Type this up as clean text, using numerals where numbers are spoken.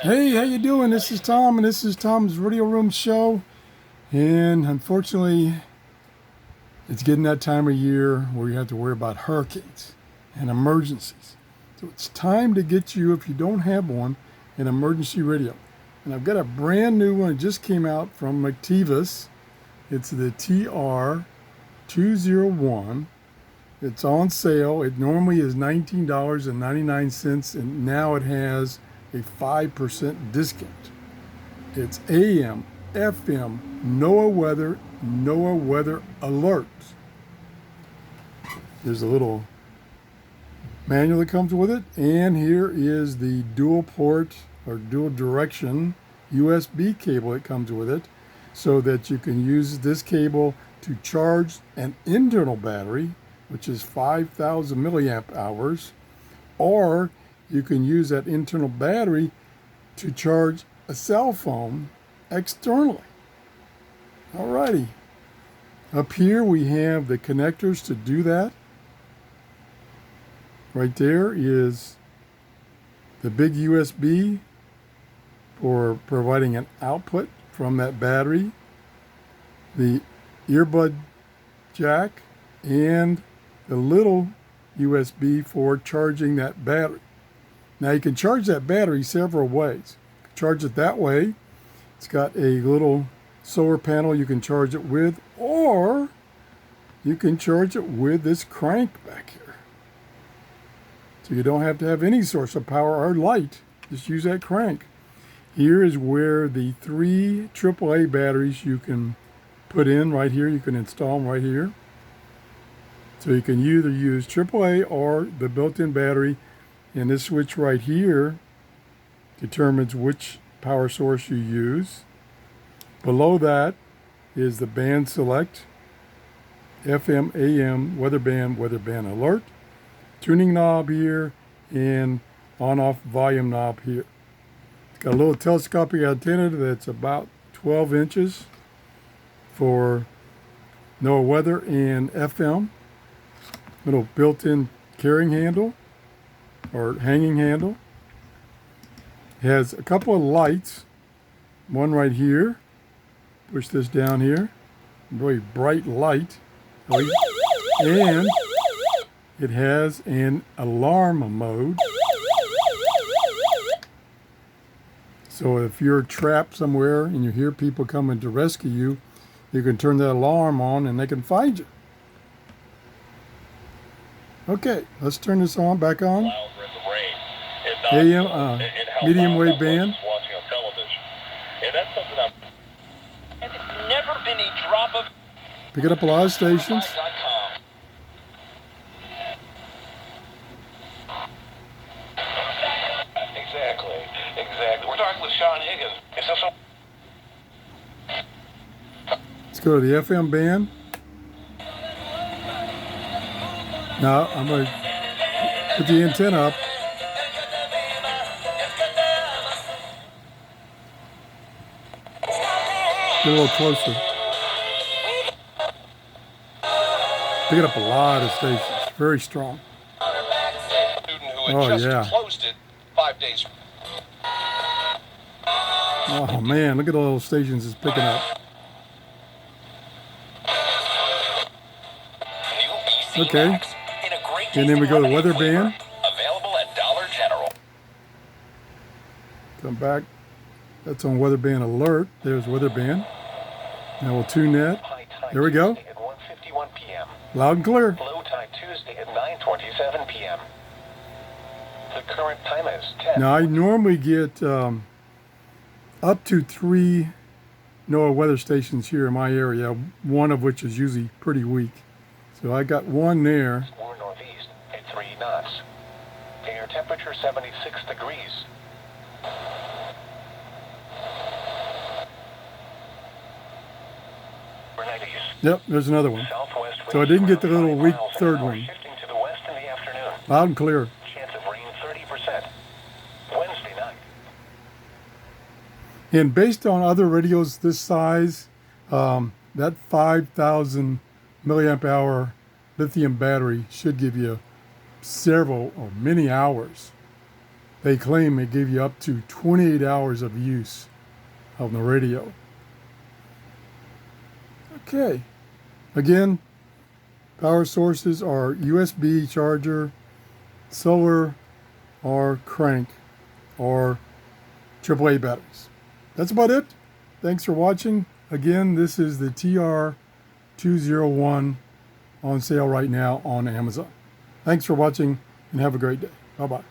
Hey, how you doing? This is Tom, and this is Tom's Radio Room Show. And unfortunately, it's getting that time of year where you have to worry about hurricanes and emergencies. So it's time to get you, if you don't have one, an emergency radio. And I've got a brand new one. It just came out from Retekess. It's the TR201. It's on sale. It normally is $19.99, and now it has a 5% discount. It's AM, FM, NOAA weather alerts. There's a little manual that comes with it, and here is the dual port or dual direction USB cable that comes with it, so that you can use this cable to charge an internal battery, which is 5,000 milliamp hours, or you can use that internal battery to charge a cell phone externally. Alrighty. Up here we have the connectors to do that. Right there is the big USB for providing an output from that battery, the earbud jack, and the little USB for charging that battery. Now you can charge that battery several ways. You can charge it that way. It's got a little solar panel you can charge it with, or you can charge it with this crank back here. So you don't have to have any source of power or light. Just use that crank. Here is where the 3 AAA batteries you can put in right here. You can install them right here. So you can either use AAA or the built-in battery. And this switch right here determines which power source you use. Below that is the band select, FM, AM, weather band alert, tuning knob here, and on-off volume knob here. It's got a little telescopic antenna that's about 12 inches for NOAA weather and FM. Little built-in carrying handle or hanging handle. It has a couple of lights, one right here. Push this down here, really bright light. And it has an alarm mode. So if you're trapped somewhere and you hear people coming to rescue you, you can turn that alarm on and they can find you. Okay, let's turn this on, back on. AM, medium wave band. Picking up a lot of stations. Exactly. We're talking with Sean Higgins. Let's go to the FM band. Now I'm going to put the antenna up. Get a little closer. Picking up a lot of stations. Very strong. Oh, yeah. Oh, man. Look at all those stations it's picking up. Okay. And then we go to weather band. Come back. That's on weather band alert. There's weather band. Now we'll tune that. There we go. Loud and clear. Low tide Tuesday at 9:27 p.m. The current time is 10. Now I normally get up to 3 NOAA weather stations here in my area, one of which is usually pretty weak. So I got one there. More northeast at 3 knots. Air temperature 76 degrees. Yep, there's another one. So I didn't get the little weak third one. Loud and clear. Chance of rain 30%. Wednesday night. And based on other radios this size, that 5,000 milliamp hour lithium battery should give you several or many hours they claim they give you up to 28 hours of use of the radio. Okay. Again, power sources are USB charger, solar, or crank, or AAA batteries. That's about it. Thanks for watching. Again, this is the TR201 on sale right now on Amazon. Thanks for watching and have a great day. Bye-bye.